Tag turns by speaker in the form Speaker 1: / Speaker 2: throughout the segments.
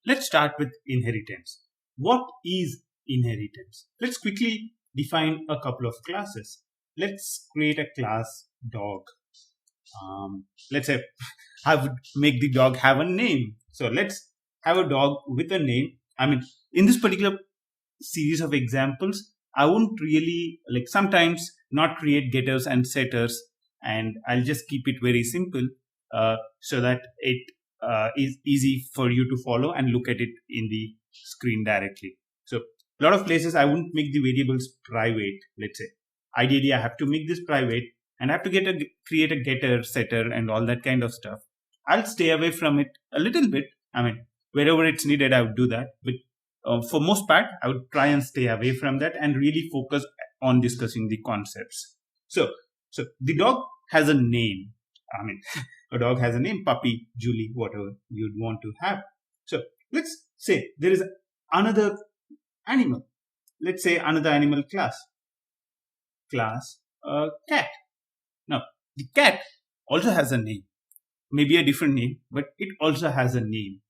Speaker 1: let's start with inheritance. What is inheritance? Let's quickly define a couple of classes. Let's create a class dog. Let's say I would make the dog have a name. So let's have a dog with a name. I mean, in this particular series of examples, I won't really sometimes not create getters and setters, and I'll just keep it very simple so that it is easy for you to follow and look at it in the screen directly. So a lot of places I wouldn't make the variables private. Let's say ideally I have to make this private and I have to create a getter, setter, and all that kind of stuff. I'll stay away from it a little bit. I mean, wherever it's needed, I would do that. But for most part, I would try and stay away from that and really focus on discussing the concepts. So the dog has a name. I mean, a dog has a name, puppy, Julie, whatever you'd want to have. So let's say there is another animal. Let's say another animal class, cat. Now, the cat also has a name, maybe a different name, but it also has a name.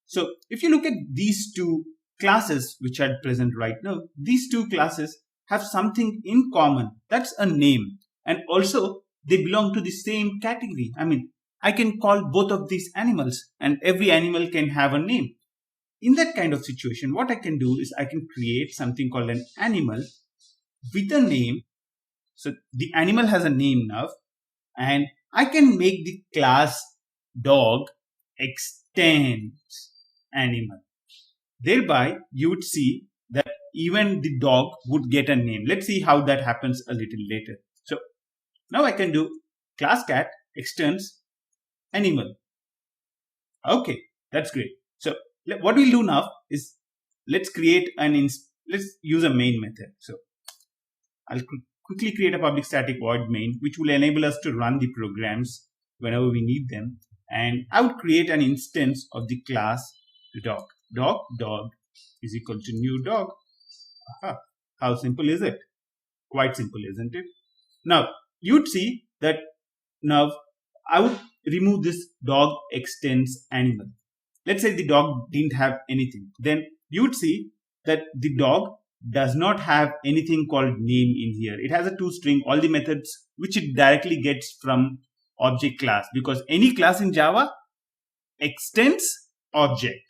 Speaker 1: So if you look at these two classes which are present right now, these two classes have something in common. That's a name. And also they belong to the same category. I mean, I can call both of these animals and every animal can have a name. In that kind of situation, what I can do is I can create something called an animal with a name. So the animal has a name now, and I can make the class dog extends animal. Thereby, you would see that even the dog would get a name. Let's see how that happens a little later. So now I can do class cat extends animal. Okay, that's great. So what we'll do now is let's use a main method. So I'll quickly create a public static void main, which will enable us to run the programs whenever we need them. And I would create an instance of the class dog. Dog is equal to new dog. Aha. How simple is it? Quite simple, isn't it? Now, you'd see that now I would remove this dog extends animal. Let's say the dog didn't have anything. Then you'd see that the dog does not have anything called name in here. It has a toString, all the methods which it directly gets from object class, because any class in Java extends object.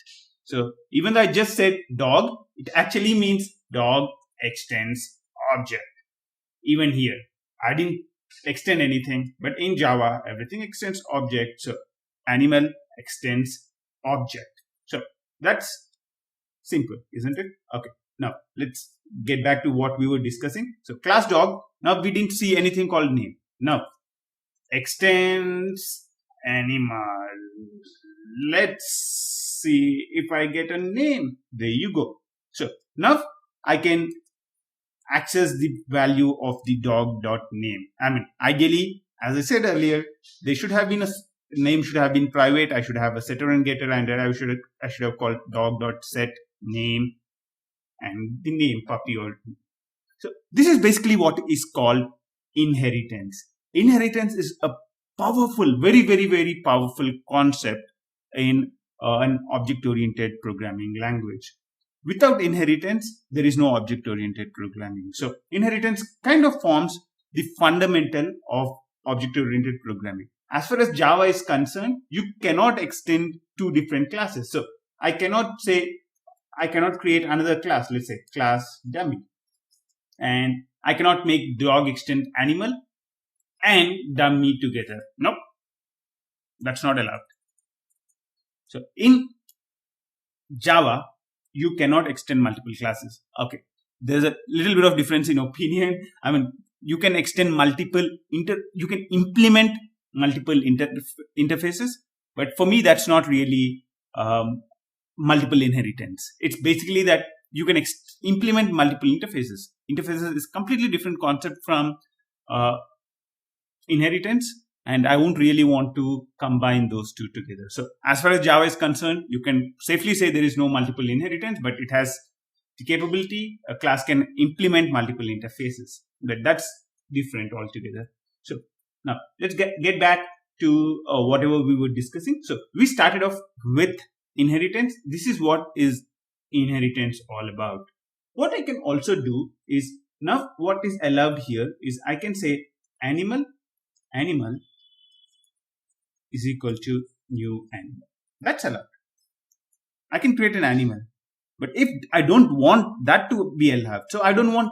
Speaker 1: So even though I just said dog, it actually means dog extends object. Even here, I didn't extend anything, but in Java, everything extends object. So animal extends object. So that's simple, isn't it? Okay. Now let's get back to what we were discussing. So class dog, now we didn't see anything called name. Now extends animal. Let's see if I get a name. There you go. So now I can access the value of the dog.name. I mean, ideally, as I said earlier, there should have been name should have been private. I should have a setter and getter, and I should have called dog.set name and the name puppy. So this is basically what is called inheritance. Inheritance is a powerful, very, very, very powerful concept in an object-oriented programming language. Without inheritance, there is no object-oriented programming. So inheritance kind of forms the fundamental of object-oriented programming. As far as Java is concerned, you cannot extend two different classes. So I cannot create another class, let's say class dummy. And I cannot make dog extend animal and dummy together. Nope. That's not allowed. So in Java, you cannot extend multiple classes. Okay. There's a little bit of difference in opinion. I mean, you can extend you can implement multiple interfaces, but for me, that's not really multiple inheritance. It's basically that you can implement multiple interfaces. Interfaces is completely different concept from inheritance, and I won't really want to combine those two together. So as far as Java is concerned, you can safely say there is no multiple inheritance, but it has the capability. A class can implement multiple interfaces, but that's different altogether. So now let's get back to whatever we were discussing. So we started off with inheritance, this is what is inheritance all about. What I can also do is, now what is allowed here is I can say animal is equal to new animal. That's allowed. I can create an animal. But if I don't want that to be allowed, so I don't want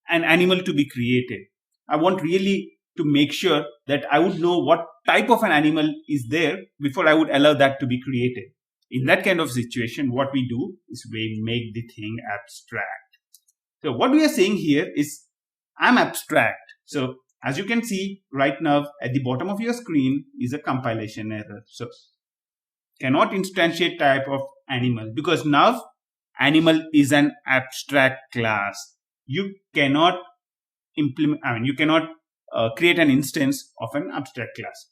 Speaker 1: an animal to be created. I want really to make sure that I would know what type of an animal is there before I would allow that to be created. In that kind of situation, what we do is we make the thing abstract. So what we are saying here is I'm abstract. So as you can see right now at the bottom of your screen is a compilation error. So cannot instantiate type of animal because now animal is an abstract class. You cannot implement, you cannot create an instance of an abstract class.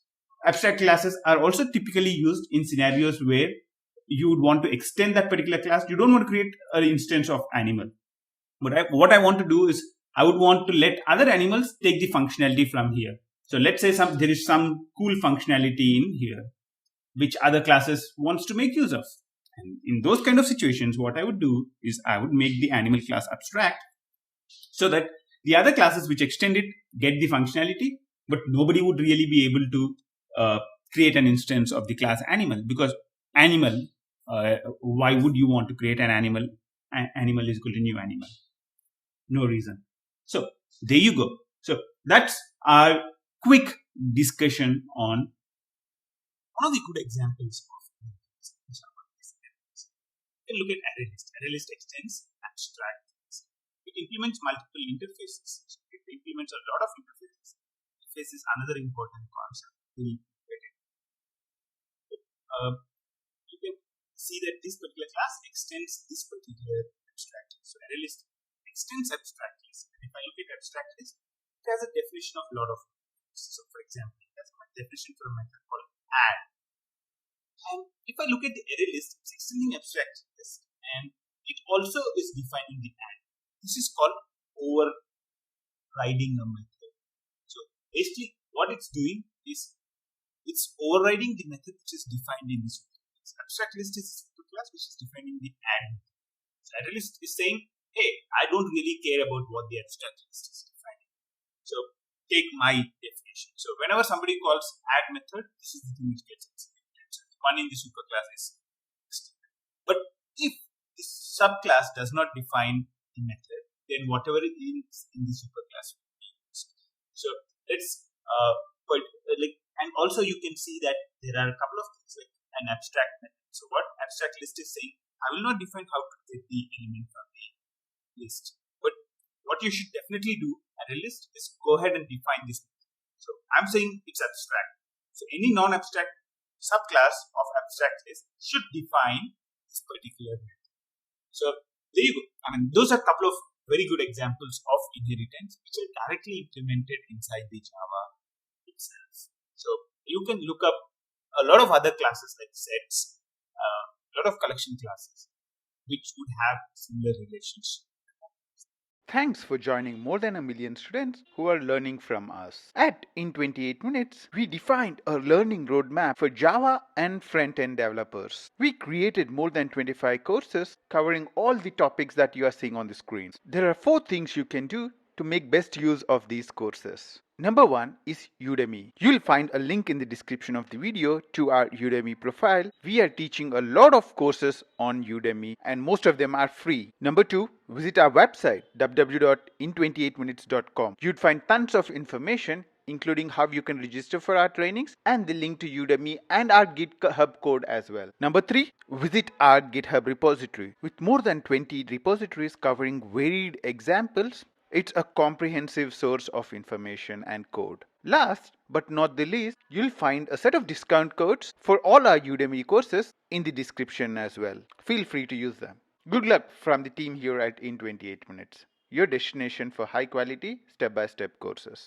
Speaker 1: Abstract classes are also typically used in scenarios where you would want to extend that particular class. You don't want to create an instance of animal. But what I want to do is I would want to let other animals take the functionality from here. So let's say there is some cool functionality in here which other classes wants to make use of. And in those kind of situations, what I would do is I would make the animal class abstract so that the other classes which extend it get the functionality, but nobody would really be able to create an instance of the class animal, because animal, why would you want to create an animal? Animal is equal to new animal. No reason. So there you go. So that's our quick discussion on one of the good examples of Java. You can look at ArrayList. ArrayList extends abstract. It implements multiple interfaces. It implements a lot of interfaces. Interface is another important concept. You can see that this particular class extends this particular abstract list. So ArrayList extends abstract list. And if I look at abstract list, it has a definition of a lot of things. So for example, it has a definition for a method called add. And if I look at the array list, it's extending abstract list, and it also is defining the add. This is called overriding a method. So basically what it's doing is it's overriding the method which is defined in this class. Abstract list is a class which is defining the add. So array list is saying, hey, I don't really care about what the abstract list is defining. So take my definition. So whenever somebody calls add method, this is the thing which gets executed. One in the superclass is extended. But if this subclass does not define the method, then whatever is in the superclass will be used. So let's and also you can see that there are a couple of things like an abstract method. So what abstract list is saying, I will not define how to get the element from the list. But what you should definitely do at a list is go ahead and define this method. So I'm saying it's abstract. So any non-abstract subclass of abstract list should define this particular method. So there you go. Those are a couple of very good examples of inheritance which are directly implemented inside the Java itself. So you can look up a lot of other classes like sets, a lot of collection classes which would have similar relationship.
Speaker 2: Thanks for joining more than 1 million students who are learning from us. At In 28 Minutes, we defined a learning roadmap for Java and front-end developers. We created more than 25 courses covering all the topics that you are seeing on the screens. There are 4 things you can do to make best use of these courses. Number 1 is Udemy. You'll find a link in the description of the video to our Udemy profile. We are teaching a lot of courses on Udemy and most of them are free. Number 2, visit our website www.in28minutes.com. You'd find tons of information including how you can register for our trainings and the link to Udemy and our GitHub code as well. Number 3, visit our GitHub repository. With more than 20 repositories covering varied examples, it's a comprehensive source of information and code. Last but not the least, you'll find a set of discount codes for all our Udemy courses in the description as well. Feel free to use them. Good luck from the team here at In 28 Minutes, your destination for high quality step-by-step courses.